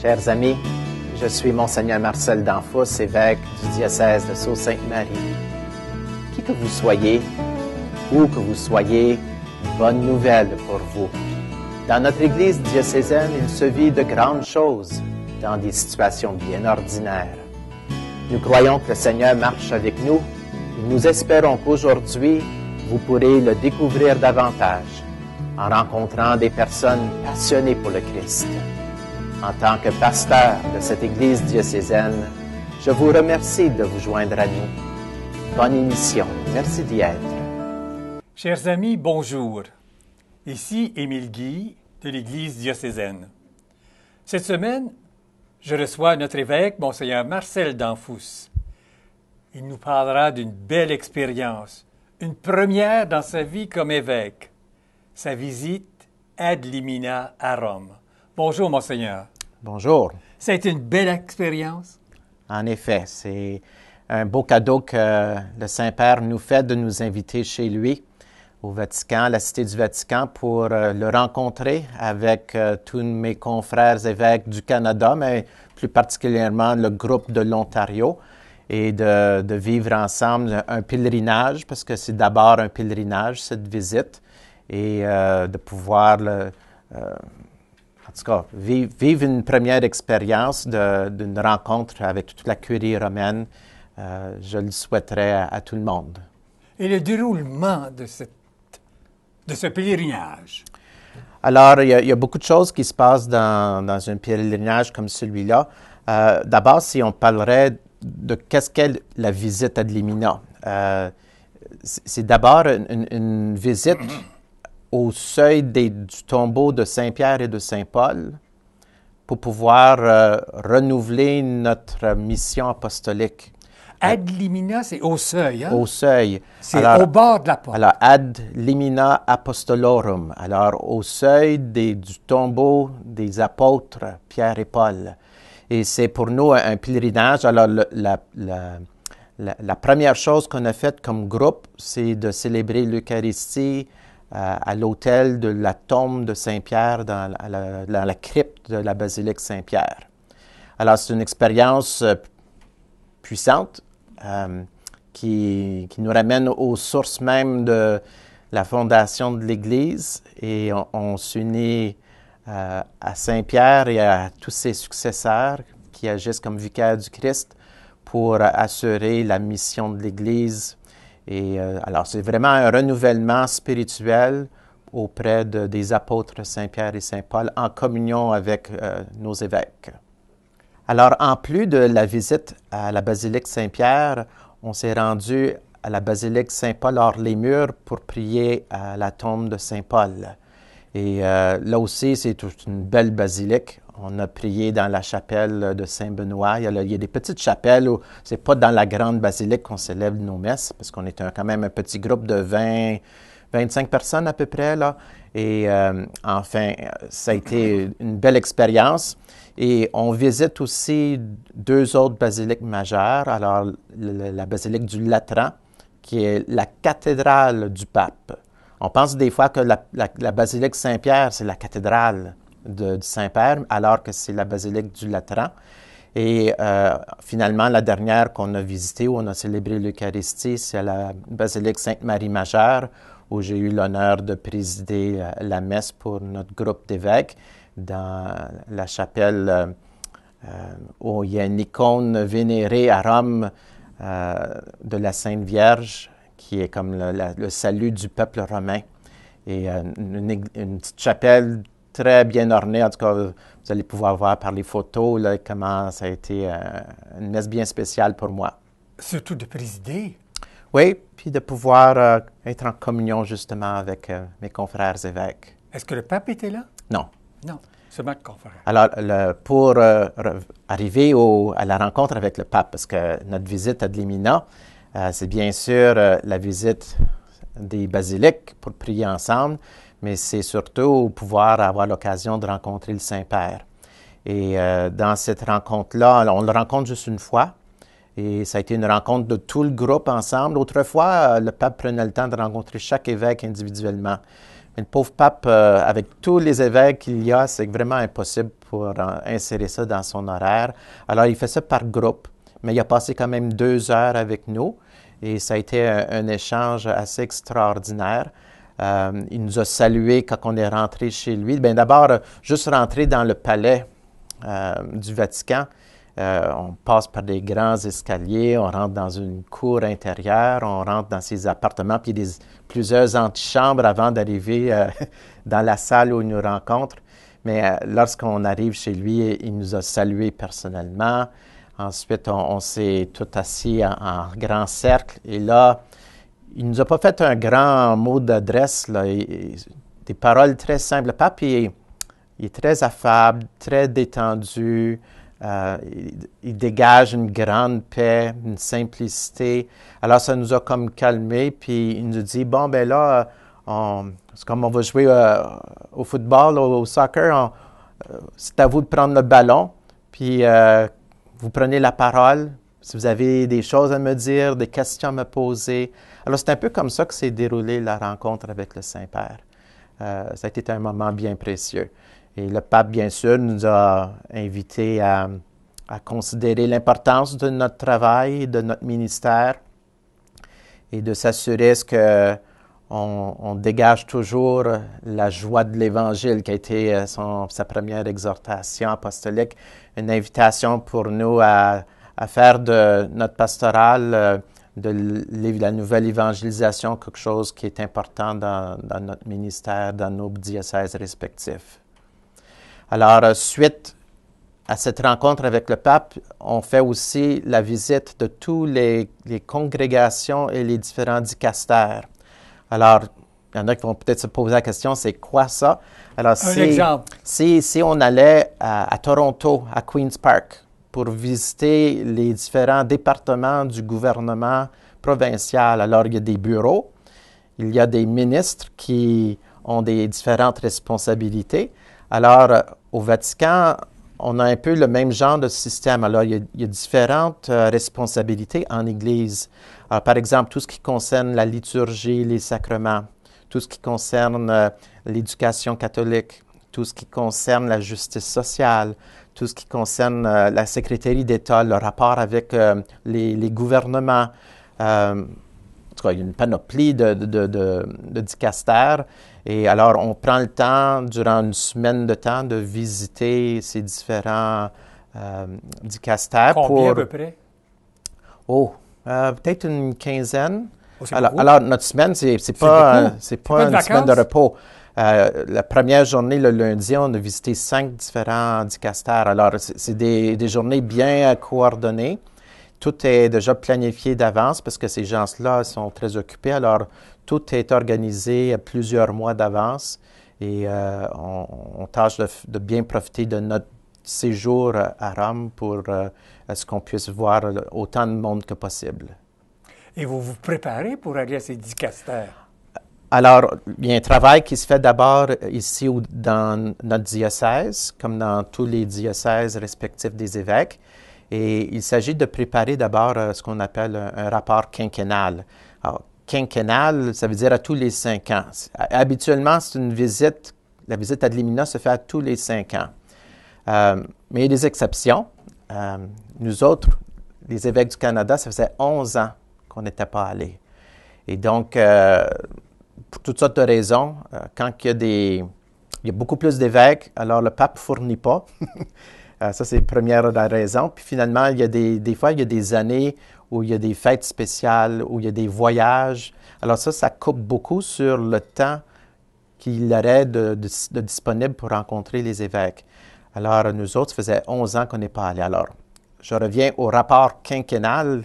Chers amis, je suis Monseigneur Marcel Danfous, évêque du diocèse de Sault-Sainte-Marie. Qui que vous soyez, où que vous soyez, bonne nouvelle pour vous. Dans notre Église diocésaine, il se vit de grandes choses dans des situations bien ordinaires. Nous croyons que le Seigneur marche avec nous et nous espérons qu'aujourd'hui, vous pourrez le découvrir davantage en rencontrant des personnes passionnées pour le Christ. En tant que pasteur de cette Église diocésaine, je vous remercie de vous joindre à nous. Bonne émission. Merci d'y être. Chers amis, bonjour. Ici Émile Guy de l'Église diocésaine. Cette semaine, je reçois notre évêque, Monseigneur Marcel Danfous. Il nous parlera d'une belle expérience, une première dans sa vie comme évêque, sa visite ad limina à Rome. Bonjour, Monseigneur. Bonjour. Ça a été une belle expérience? En effet, c'est un beau cadeau que le Saint-Père nous fait de nous inviter chez lui, au Vatican, à la Cité du Vatican, pour le rencontrer avec tous mes confrères évêques du Canada, mais plus particulièrement le groupe de l'Ontario, et de vivre ensemble un pèlerinage, parce que c'est d'abord un pèlerinage, cette visite, et de pouvoir en tout cas, vivre une première expérience d'une rencontre avec toute la curie romaine, je le souhaiterais à tout le monde. Et le déroulement de ce pèlerinage? Alors, il y a beaucoup de choses qui se passent dans un pèlerinage comme celui-là. D'abord, si on parlerait de qu'est-ce qu'est la visite ad limina, c'est d'abord une visite au seuil du tombeau de Saint-Pierre et de Saint-Paul pour pouvoir renouveler notre mission apostolique. Ad limina, c'est au seuil, hein? Au seuil. C'est au bord de la porte. Alors, ad limina apostolorum. Alors, au seuil du tombeau des apôtres Pierre et Paul. Et c'est pour nous un pèlerinage. Alors, la première chose qu'on a faite comme groupe, c'est de célébrer l'Eucharistie à l'autel de la tombe de Saint-Pierre dans la crypte de la basilique Saint-Pierre. Alors, c'est une expérience puissante qui nous ramène aux sources même de la fondation de l'Église, et on s'unit à Saint-Pierre et à tous ses successeurs qui agissent comme vicaires du Christ pour assurer la mission de l'Église. Et alors, c'est vraiment un renouvellement spirituel auprès des apôtres Saint-Pierre et Saint-Paul en communion avec nos évêques. Alors, en plus de la visite à la basilique Saint-Pierre, on s'est rendu à la basilique Saint-Paul hors les murs pour prier à la tombe de Saint-Paul. Et là aussi, c'est toute une belle basilique. On a prié dans la chapelle de Saint-Benoît. Il y a des petites chapelles où c'est pas dans la grande basilique qu'on célèbre nos messes, parce qu'on est quand même un petit groupe de 25 personnes à peu près, là. Et enfin, ça a été une belle expérience. Et on visite aussi deux autres basiliques majeures. Alors, la basilique du Latran, qui est la cathédrale du pape. On pense des fois que la basilique Saint-Pierre, c'est la cathédrale du Saint-Père, alors que c'est la basilique du Latran. Et finalement, la dernière qu'on a visitée, où on a célébré l'Eucharistie, c'est la basilique Sainte-Marie-Majeure, où j'ai eu l'honneur de présider la messe pour notre groupe d'évêques dans la chapelle où il y a une icône vénérée à Rome de la Sainte Vierge, qui est comme le salut du peuple romain. Et une petite chapelle très bien ornée. En tout cas, vous allez pouvoir voir par les photos là, comment ça a été une messe bien spéciale pour moi. Surtout de présider. Oui, puis de pouvoir être en communion justement avec mes confrères évêques. Est-ce que le pape était là? Non. Non, seulement le confrère. Alors, pour arriver à la rencontre avec le pape, parce que notre visite ad limina, c'est bien sûr la visite des basiliques pour prier ensemble, mais c'est surtout pouvoir avoir l'occasion de rencontrer le Saint-Père. Et dans cette rencontre-là, on le rencontre juste une fois, et ça a été une rencontre de tout le groupe ensemble. Autrefois, le pape prenait le temps de rencontrer chaque évêque individuellement. Mais le pauvre pape, avec tous les évêques qu'il y a, c'est vraiment impossible pour insérer ça dans son horaire. Alors, il fait ça par groupe, mais il a passé quand même 2 heures avec nous et ça a été un échange assez extraordinaire. Il nous a salués quand on est rentré chez lui. Bien, d'abord, juste rentrer dans le palais du Vatican, on passe par des grands escaliers, on rentre dans une cour intérieure, on rentre dans ses appartements, puis il y a plusieurs antichambres avant d'arriver dans la salle où il nous rencontre. Mais lorsqu'on arrive chez lui, il nous a salués personnellement. Ensuite, on s'est tous assis en grand cercle. Et là, il ne nous a pas fait un grand mot d'adresse, là, des paroles très simples. Le pape, il est très affable, très détendu. Il dégage une grande paix, une simplicité. Alors, ça nous a comme calmés. Puis, il nous dit, bon, ben là, c'est comme on va jouer au football, au soccer. C'est à vous de prendre le ballon. Puis, vous prenez la parole. Si vous avez des choses à me dire, des questions à me poser. Alors, c'est un peu comme ça que s'est déroulée la rencontre avec le Saint-Père. Ça a été un moment bien précieux. Et le pape, bien sûr, nous a invités à considérer l'importance de notre travail, de notre ministère, et de s'assurer qu'on dégage toujours la joie de l'Évangile, qui a été sa première exhortation apostolique, une invitation pour nous à faire de notre pastoral, de la nouvelle évangélisation, quelque chose qui est important dans notre ministère, dans nos diocèses respectifs. Alors, suite à cette rencontre avec le pape, on fait aussi la visite de toutes les congrégations et les différents dicastères. Alors, il y en a qui vont peut-être se poser la question, c'est quoi ça? Alors, si on allait à Toronto, à Queen's Park, pour visiter les différents départements du gouvernement provincial, alors il y a des bureaux, il y a des ministres qui ont des différentes responsabilités. Alors, au Vatican, on a un peu le même genre de système. Alors, il y a différentes responsabilités en Église. Alors, par exemple, tout ce qui concerne la liturgie, les sacrements, tout ce qui concerne l'éducation catholique, tout ce qui concerne la justice sociale, tout ce qui concerne la secrétaire d'État, le rapport avec les gouvernements. En tout cas, il y a une panoplie de dicastères. Et alors, on prend le temps, durant une semaine de temps, de visiter ces différents dicastères. Combien à peu près? Peut-être une quinzaine. Oh, alors, notre semaine, c'est pas une semaine de repos. La première journée, le lundi, on a visité 5 différents dicastères. Alors, c'est des journées bien coordonnées. Tout est déjà planifié d'avance parce que ces gens-là sont très occupés. Alors, tout est organisé à plusieurs mois d'avance et on tâche de bien profiter de notre séjour à Rome pour ce qu'on puisse voir autant de monde que possible. Et vous vous préparez pour aller à ces dicastères? Alors, il y a un travail qui se fait d'abord ici dans notre diocèse, comme dans tous les diocèses respectifs des évêques. Et il s'agit de préparer d'abord ce qu'on appelle un rapport quinquennal. Alors, quinquennal, ça veut dire à tous les 5 ans. Habituellement, c'est une visite, la visite ad limina se fait à tous les 5 ans. Mais il y a des exceptions. Nous autres, les évêques du Canada, ça faisait 11 ans qu'on n'était pas allés. Et donc, pour toutes sortes de raisons, quand il y a beaucoup plus d'évêques, alors le pape ne fournit pas. Ça, c'est la première raison. Puis finalement, il y a des fois, il y a des années où il y a des fêtes spéciales, où il y a des voyages. Alors ça coupe beaucoup sur le temps qu'il aurait de disponible pour rencontrer les évêques. Alors, nous autres, ça faisait 11 ans qu'on n'est pas allés. Alors, je reviens au rapport quinquennal,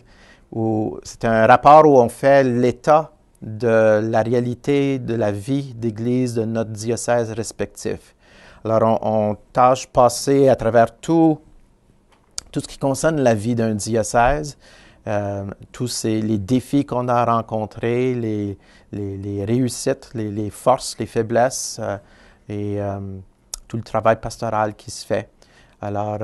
où c'est un rapport où on fait l'état de la réalité de la vie d'Église de notre diocèse respectif. Alors, on tâche passer à travers tout ce qui concerne la vie d'un diocèse, tous les défis qu'on a rencontrés, les réussites, les forces, les faiblesses et tout le travail pastoral qui se fait. Alors,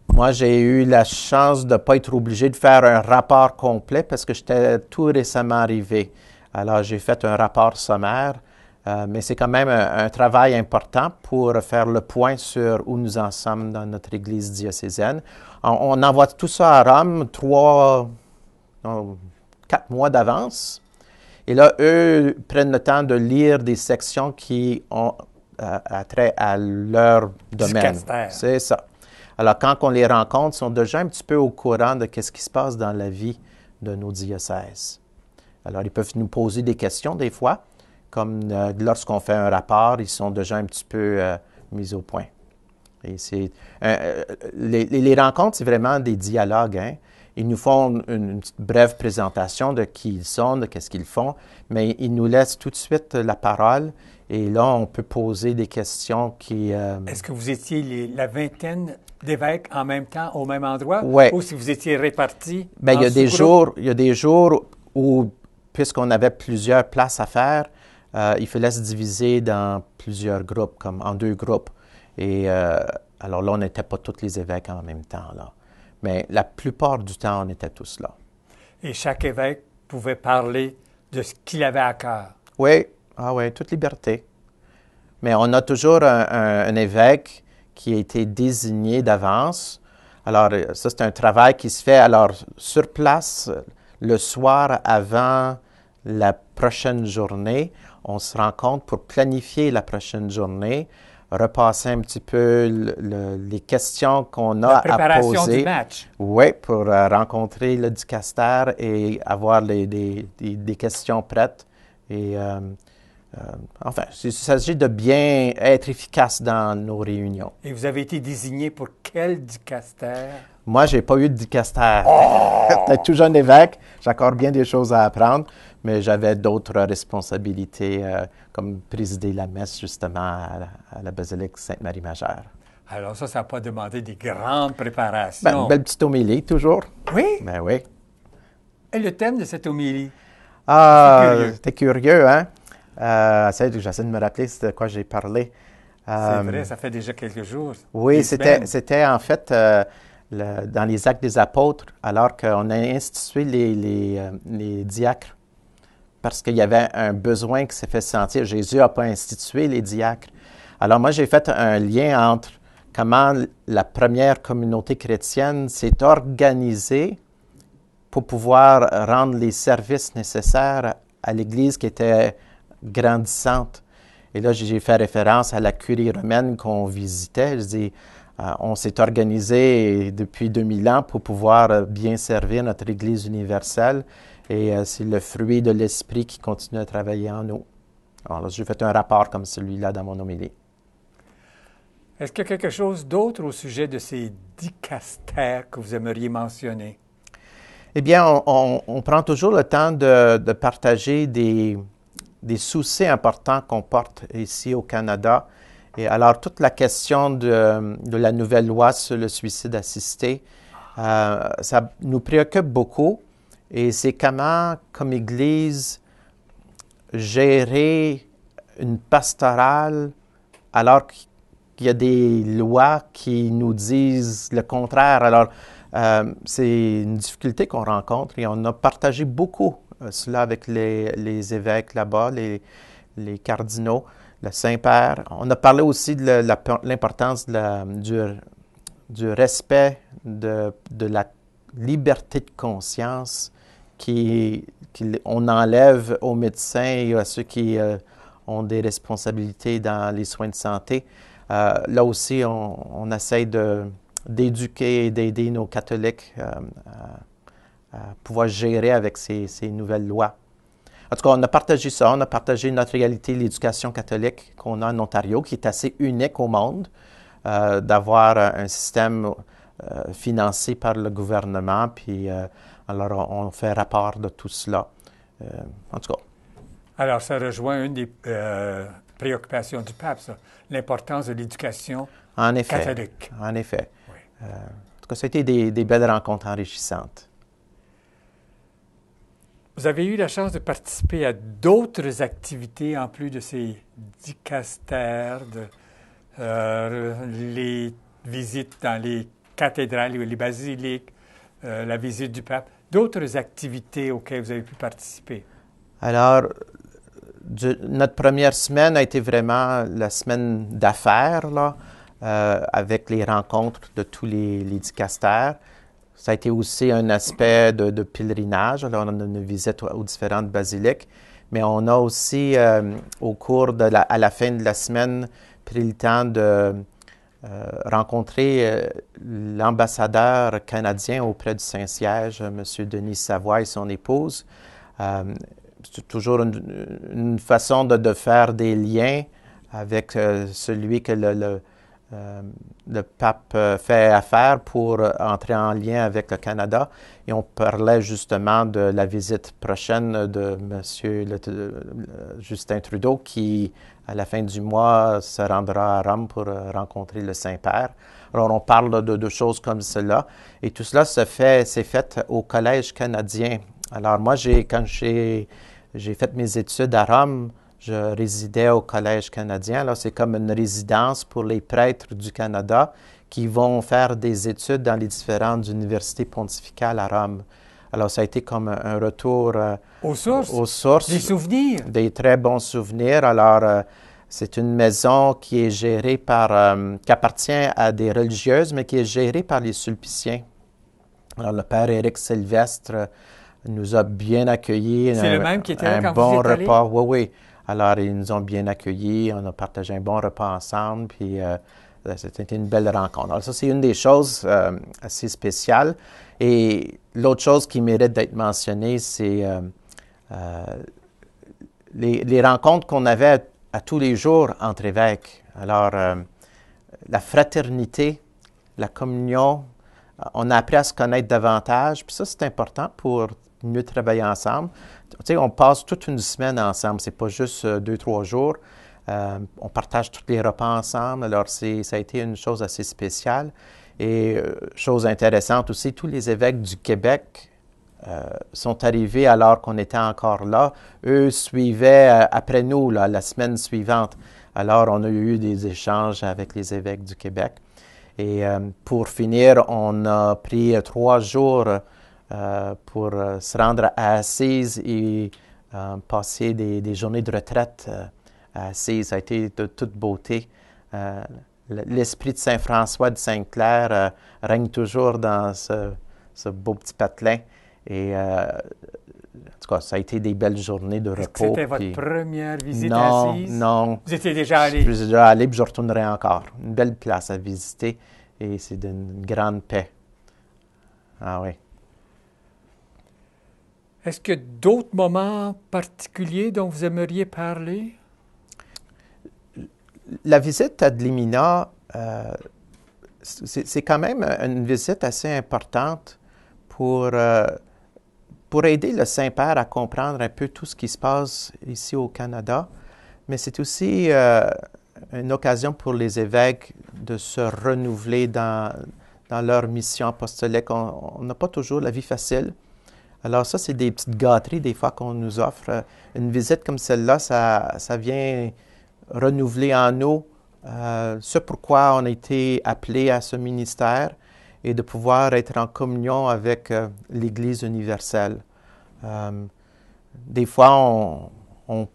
moi, j'ai eu la chance de ne pas être obligé de faire un rapport complet parce que j'étais tout récemment arrivé. Alors, j'ai fait un rapport sommaire Mais c'est quand même un travail important pour faire le point sur où nous en sommes dans notre Église diocésaine. On envoie tout ça à Rome 4 mois d'avance. Et là, eux prennent le temps de lire des sections qui ont trait à leur domaine. Dicaster. C'est ça. Alors, quand on les rencontre, ils sont déjà un petit peu au courant de ce qui se passe dans la vie de nos diocèses. Alors, ils peuvent nous poser des questions des fois, comme lorsqu'on fait un rapport, ils sont déjà un petit peu mis au point. Et les rencontres, c'est vraiment des dialogues, hein? Ils nous font une petite brève présentation de qui ils sont, de qu'est-ce qu'ils font, mais ils nous laissent tout de suite la parole. Et là, on peut poser des questions qui... Est-ce que vous étiez la vingtaine d'évêques en même temps au même endroit? Ouais. Ou si vous étiez répartis Bien, en il y a sous-groupes? des jours où, puisqu'on avait plusieurs places à faire, il fallait se diviser dans plusieurs groupes, comme en 2 groupes. Et alors là, on n'était pas tous les évêques en même temps, là. Mais la plupart du temps, on était tous là. Et chaque évêque pouvait parler de ce qu'il avait à cœur. Oui, toute liberté. Mais on a toujours un évêque qui a été désigné d'avance. Alors, ça, c'est un travail qui se fait alors sur place, le soir avant la prochaine journée. On se rencontre pour planifier la prochaine journée, repasser un petit peu les questions qu'on a La à préparation poser. du match. Oui, pour rencontrer le dicaster et avoir des questions prêtes. Et enfin, il s'agit de bien être efficace dans nos réunions. Et vous avez été désigné pour quel dicaster? Moi, j'ai pas eu de dicaster. J'étais tout jeune évêque, j'ai encore bien des choses à apprendre, mais j'avais d'autres responsabilités, comme présider la messe, justement, à la basilique Sainte-Marie-Majeure. Alors ça n'a pas demandé des grandes préparations. Ben, une belle petite homélie, toujours. Oui? Ben oui. Et le thème de cette homélie? Ah, C'est curieux. t'es curieux, hein? J'essaie de me rappeler de quoi j'ai parlé. C'est vrai, ça fait déjà quelques jours. Oui, des semaines. c'était en fait dans les Actes des Apôtres, alors qu'on a institué les diacres, parce qu'il y avait un besoin qui s'est fait sentir. Jésus n'a pas institué les diacres. Alors moi, j'ai fait un lien entre comment la première communauté chrétienne s'est organisée pour pouvoir rendre les services nécessaires à l'Église qui était grandissante. Et là, j'ai fait référence à la curie romaine qu'on visitait. Je dis, on s'est organisé depuis 2000 ans pour pouvoir bien servir notre Église universelle. Et c'est le fruit de l'Esprit qui continue à travailler en nous. Alors là, j'ai fait un rapport comme celui-là dans mon homélie. Est-ce qu'il y a quelque chose d'autre au sujet de ces dicastères que vous aimeriez mentionner? Eh bien, on prend toujours le temps de partager des soucis importants qu'on porte ici au Canada. Et alors, toute la question de la nouvelle loi sur le suicide assisté, ça nous préoccupe beaucoup. Et c'est comment, comme Église, gérer une pastorale alors qu'il y a des lois qui nous disent le contraire. Alors, c'est une difficulté qu'on rencontre et on a partagé beaucoup cela avec les évêques là-bas, les cardinaux, le Saint-Père. On a parlé aussi de l'importance du respect de la liberté de conscience qu'on enlève aux médecins et à ceux qui ont des responsabilités dans les soins de santé. Là aussi, on essaie d'éduquer et d'aider nos catholiques à pouvoir gérer avec ces nouvelles lois. En tout cas, on a partagé ça. On a partagé notre réalité, l'éducation catholique qu'on a en Ontario, qui est assez unique au monde, d'avoir un système financé par le gouvernement. Puis, alors, on fait rapport de tout cela. En tout cas. Alors, ça rejoint une des préoccupations du pape, ça, l'importance de l'éducation catholique. En effet. Oui. En tout cas, ça a été des belles rencontres enrichissantes. Vous avez eu la chance de participer à d'autres activités en plus de ces dicastères, les visites dans les cathédrales, les basiliques, la visite du pape, d'autres activités auxquelles vous avez pu participer? Alors, Notre première semaine a été vraiment la semaine d'affaires, là, avec les rencontres de tous les dicastères. Ça a été aussi un aspect de pèlerinage. Alors, on a une visite aux différentes basiliques. Mais on a aussi, au cours à la fin de la semaine, pris le temps de rencontrer l'ambassadeur canadien auprès du Saint-Siège, M. Denis Savoie et son épouse. C'est toujours une façon de faire des liens avec celui que le pape fait affaire pour entrer en lien avec le Canada. Et on parlait justement de la visite prochaine de M. Justin Trudeau qui, à la fin du mois, se rendra à Rome pour rencontrer le Saint-Père. Alors, on parle de choses comme cela. Et tout cela s'est fait au Collège canadien. Alors, moi, quand j'ai fait mes études à Rome, je résidais au Collège canadien. Alors, c'est comme une résidence pour les prêtres du Canada qui vont faire des études dans les différentes universités pontificales à Rome. Alors, ça a été comme un retour aux sources, des souvenirs. Des très bons souvenirs. Alors, c'est une maison qui est gérée qui appartient à des religieuses, mais qui est gérée par les Sulpiciens. Alors, le père Éric Sylvestre nous a bien accueillis. C'est le même qui était là quand bon vous êtes allé? repas, oui. Alors, ils nous ont bien accueillis, on a partagé un bon repas ensemble, puis c'était une belle rencontre. Alors, ça, c'est une des choses assez spéciales. Et l'autre chose qui mérite d'être mentionnée, c'est les rencontres qu'on avait à tous les jours entre évêques. Alors, la fraternité, la communion, on a appris à se connaître davantage, puis ça, c'est important pour mieux travailler ensemble. Tu sais, on passe toute une semaine ensemble, c'est pas juste 2-3 jours. On partage tous les repas ensemble, alors ça a été une chose assez spéciale. Et chose intéressante aussi, tous les évêques du Québec sont arrivés alors qu'on était encore là. Eux suivaient après nous, là, la semaine suivante. Alors, on a eu des échanges avec les évêques du Québec. Et pour finir, on a pris 3 jours pour se rendre à Assise et passer des journées de retraite à Assise. Ça a été de toute beauté. L'esprit de Saint François de Sainte-Claire règne toujours dans ce beau petit patelin. Et en tout cas, ça a été des belles journées de repos. C'était votre première visite à Assise? Non. Vous étiez déjà allé? Je suis déjà allé, puis je retournerai encore. Une belle place à visiter et c'est d'une grande paix. Ah oui. Est-ce que d'autres moments particuliers dont vous aimeriez parler? La visite à Dlimina, c'est quand même une visite assez importante pour aider le Saint-Père à comprendre un peu tout ce qui se passe ici au Canada. Mais c'est aussi une occasion pour les évêques de se renouveler dans leur mission apostolique. On n'a pas toujours la vie facile. Alors ça, c'est des petites gâteries des fois qu'on nous offre. Une visite comme celle-là, ça vient renouveler en nous ce pourquoi on a été appelé à ce ministère et de pouvoir être en communion avec l'Église universelle. Des fois, on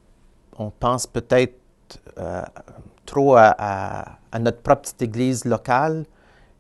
pense peut-être trop à notre propre petite Église locale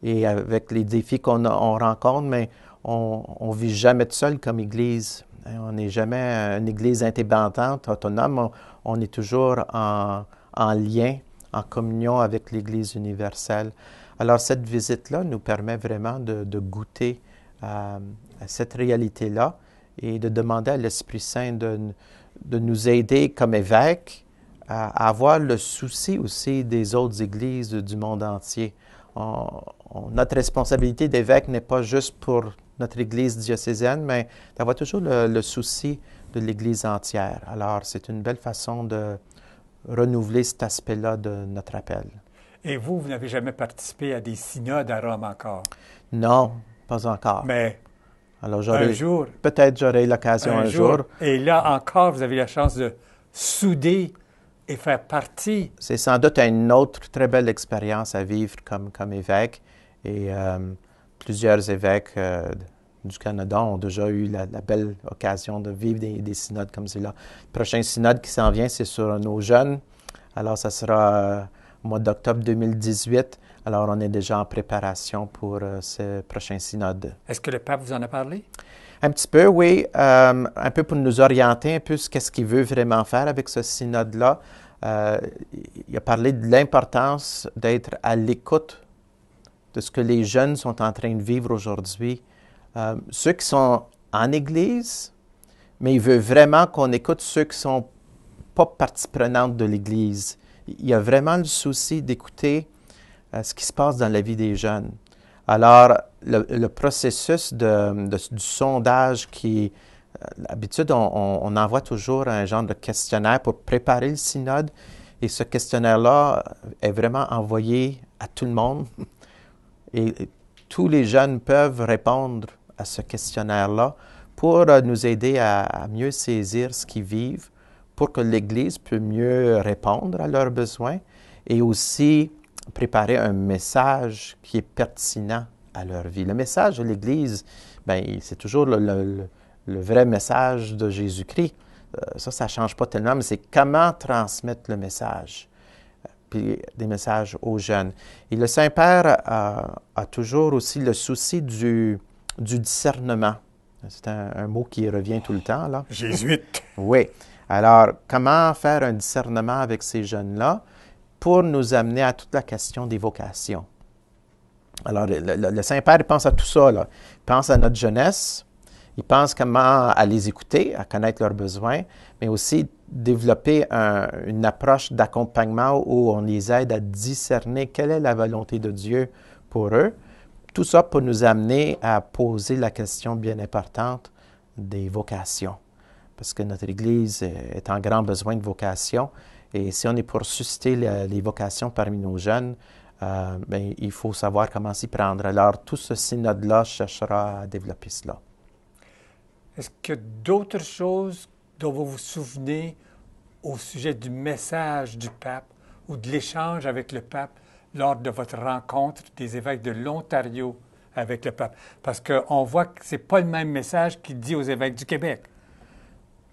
et avec les défis qu'on rencontre, mais on ne vit jamais tout seul comme Église. On n'est jamais une Église indépendante, autonome. On est toujours en lien, en communion avec l'Église universelle. Alors, cette visite-là nous permet vraiment de goûter à cette réalité-là et de demander à l'Esprit Saint de nous aider comme évêques à avoir le souci aussi des autres églises du monde entier. Notre responsabilité d'évêque n'est pas juste pour notre Église diocésaine, mais d'avoir toujours le souci de l'Église entière. Alors, c'est une belle façon de renouveler cet aspect-là de notre appel. Et vous n'avez jamais participé à des synodes à Rome encore? Non, pas encore. Mais alors, un jour. Peut-être j'aurai l'occasion un jour. Et là encore, vous avez la chance de souder et faire partie. C'est sans doute une autre très belle expérience à vivre comme évêque. Et plusieurs évêques du Canada ont déjà eu la belle occasion de vivre des synodes comme celui-là. Le prochain synode qui s'en vient, c'est sur nos jeunes. Alors, ça sera au mois d'octobre 2018. Alors, on est déjà en préparation pour ce prochain synode. Est-ce que le pape vous en a parlé? Un petit peu, oui. Un peu pour nous orienter un peu sur qu'est-ce qu'il veut vraiment faire avec ce synode-là. Il a parlé de l'importance d'être à l'écoute de ce que les jeunes sont en train de vivre aujourd'hui. Ceux qui sont en Église, mais il veut vraiment qu'on écoute ceux qui ne sont pas partie prenante de l'Église. Il y a vraiment le souci d'écouter ce qui se passe dans la vie des jeunes. Alors, le processus du sondage qui... D'habitude, on envoie toujours un genre de questionnaire pour préparer le synode. Et ce questionnaire-là est vraiment envoyé à tout le monde. Et tous les jeunes peuvent répondre à ce questionnaire-là pour nous aider à mieux saisir ce qu'ils vivent, pour que l'Église puisse mieux répondre à leurs besoins et aussi préparer un message qui est pertinent à leur vie. Le message de l'Église, bien, c'est toujours le vrai message de Jésus-Christ. Ça ne change pas tellement, mais c'est comment transmettre le message, puis des messages aux jeunes. Et le Saint-Père a toujours aussi le souci du discernement. C'est un mot qui revient tout le temps, là. Jésuite. Oui. Alors, comment faire un discernement avec ces jeunes-là pour nous amener à toute la question des vocations? Alors, le Saint-Père, il pense à tout ça, là. Il pense à notre jeunesse, il pense comment à les écouter, à connaître leurs besoins, mais aussi développer une approche d'accompagnement où on les aide à discerner quelle est la volonté de Dieu pour eux. Tout ça pour nous amener à poser la question bien importante des vocations. Parce que notre Église est en grand besoin de vocations. Et si on est pour susciter les vocations parmi nos jeunes, bien, il faut savoir comment s'y prendre. Alors, tout ce synode-là cherchera à développer cela. Est-ce qu'il y a d'autres choses dont vous vous souvenez au sujet du message du pape ou de l'échange avec le pape lors de votre rencontre des évêques de l'Ontario avec le pape? Parce qu'on voit que ce n'est pas le même message qu'il dit aux évêques du Québec.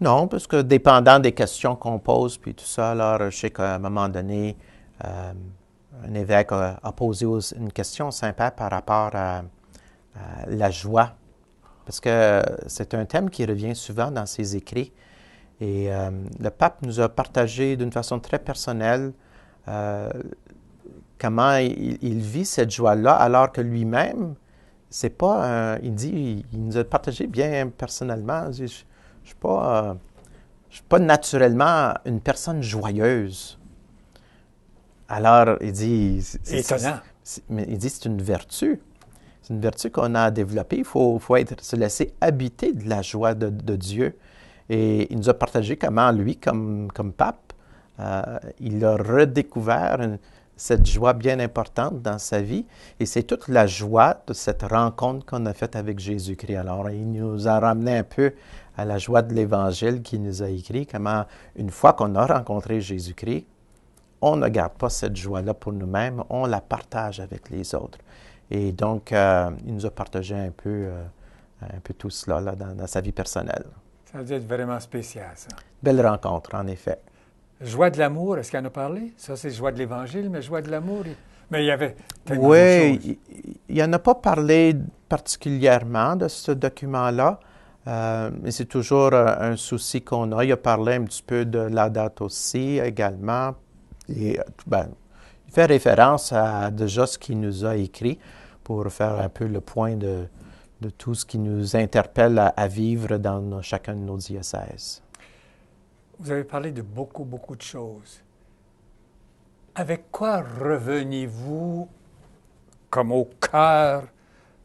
Non, parce que dépendant des questions qu'on pose, puis tout ça, alors je sais qu'à un moment donné, un évêque a posé une question au Saint-Père par rapport à la joie, parce que c'est un thème qui revient souvent dans ses écrits. Et le pape nous a partagé d'une façon très personnelle comment il vit cette joie-là, alors que lui-même, c'est pas, il nous a partagé bien personnellement. Je ne suis pas naturellement une personne joyeuse. Alors, il dit... C'est étonnant. Mais il dit c'est une vertu. C'est une vertu qu'on a développée. Il faut se laisser habiter de la joie de Dieu. Et il nous a partagé comment, lui, comme pape, il a redécouvert cette joie bien importante dans sa vie. Et c'est toute la joie de cette rencontre qu'on a faite avec Jésus-Christ. Alors, il nous a ramené un peu à la joie de l'Évangile qu'il nous a écrit, comment, une fois qu'on a rencontré Jésus-Christ, on ne garde pas cette joie-là pour nous-mêmes, on la partage avec les autres. Et donc, il nous a partagé un peu tout cela là, dans sa vie personnelle. Ça veut être vraiment spécial, ça. Belle rencontre, en effet. Joie de l'amour, est-ce qu'il en a parlé? Ça, c'est joie de l'Évangile, mais joie de l'amour. Mais il y avait tellement de choses. Oui, il n'en a pas parlé particulièrement de ce document-là, mais c'est toujours un souci qu'on a. Il a parlé un petit peu de la date aussi, également. Et, il fait référence à déjà ce qu'il nous a écrit pour faire un peu le point de tout ce qui nous interpelle à vivre dans chacun de nos diocèses. Vous avez parlé de beaucoup, beaucoup de choses. Avec quoi revenez-vous comme au cœur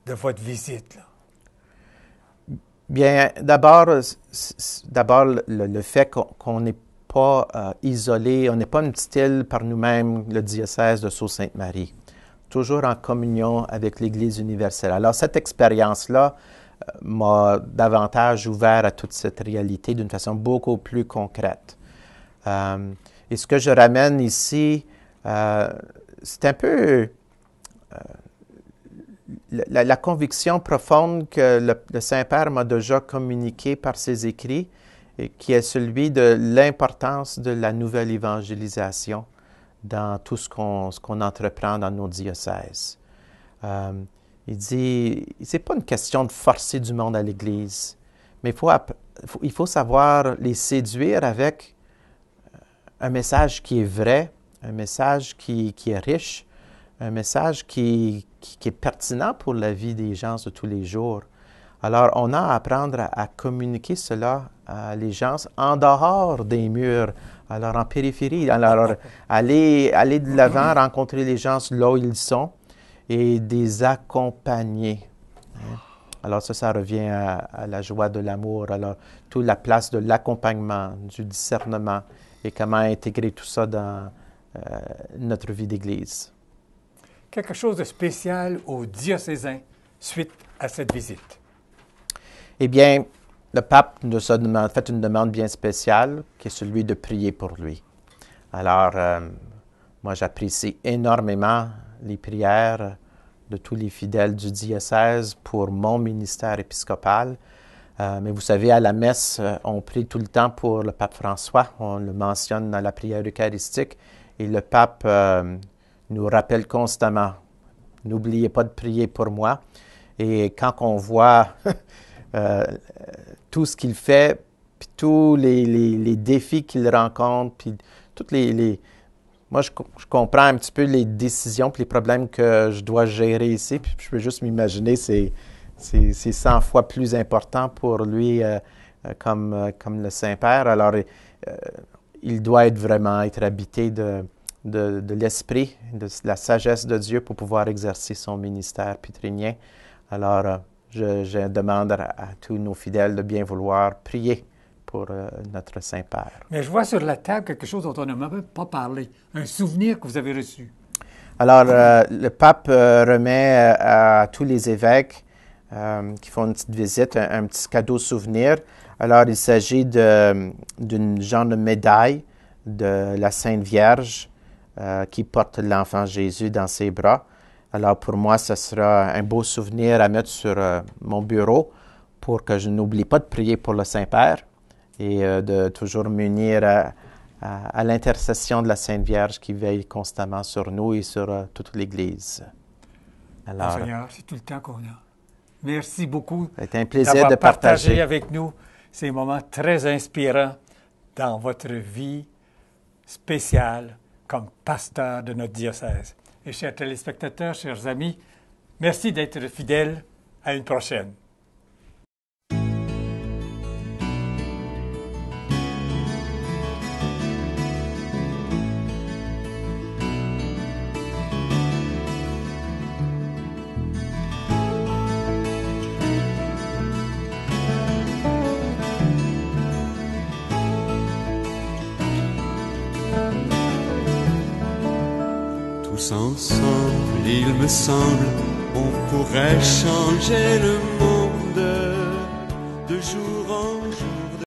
de votre visite, là? Bien, d'abord le fait qu'on n'est pas isolé, on n'est pas une petite île par nous-mêmes, le diocèse de Sault-Sainte-Marie. Toujours en communion avec l'Église universelle. Alors, cette expérience-là m'a davantage ouvert à toute cette réalité d'une façon beaucoup plus concrète. Et ce que je ramène ici, c'est un peu la conviction profonde que le Saint-Père m'a déjà communiquée par ses écrits, et qui est celui de l'importance de la nouvelle évangélisation dans tout ce qu'on entreprend dans nos diocèses. Il dit, c'est pas une question de forcer du monde à l'Église, mais il faut savoir les séduire avec un message qui est vrai, un message qui est riche, un message qui est pertinent pour la vie des gens de tous les jours. Alors, on a à apprendre à communiquer cela à les gens en dehors des murs, alors en périphérie. Alors, aller de l'avant, rencontrer les gens là où ils sont et les accompagner. Alors ça revient à la joie de l'amour. Alors, toute la place de l'accompagnement, du discernement et comment intégrer tout ça dans notre vie d'Église. Quelque chose de spécial aux diocésains suite à cette visite? Eh bien, le pape nous a fait une demande bien spéciale, qui est celui de prier pour lui. Alors, moi, j'apprécie énormément les prières de tous les fidèles du diocèse pour mon ministère épiscopal. Mais vous savez, à la messe, on prie tout le temps pour le pape François. On le mentionne dans la prière eucharistique. Et le pape nous rappelle constamment, n'oubliez pas de prier pour moi. Et quand on voit tout ce qu'il fait, puis tous les défis qu'il rencontre, puis toutes moi, je comprends un petit peu les décisions puis les problèmes que je dois gérer ici, puis je peux juste m'imaginer, c'est 100 fois plus important pour lui comme le Saint-Père. Alors, il doit vraiment être habité de l'esprit, de la sagesse de Dieu pour pouvoir exercer son ministère pétrinien. Alors, je demande à tous nos fidèles de bien vouloir prier pour notre Saint-Père. Mais je vois sur la table quelque chose dont on n'a même pas parlé, un souvenir que vous avez reçu. Alors, le pape remet à tous les évêques qui font une petite visite un petit cadeau souvenir. Alors, il s'agit d'une genre de médaille de la Sainte Vierge qui porte l'enfant Jésus dans ses bras. Alors, pour moi, ce sera un beau souvenir à mettre sur mon bureau pour que je n'oublie pas de prier pour le Saint-Père et de toujours m'unir à l'intercession de la Sainte Vierge qui veille constamment sur nous et sur toute l'Église. Alors, Seigneur, c'est tout le temps qu'on a. Merci beaucoup c'est un plaisir de partager avec nous ces moments très inspirants dans votre vie spéciale comme pasteur de notre diocèse. Et chers téléspectateurs, chers amis, merci d'être fidèles. À une prochaine. Tous ensemble, il me semble, on pourrait changer le monde.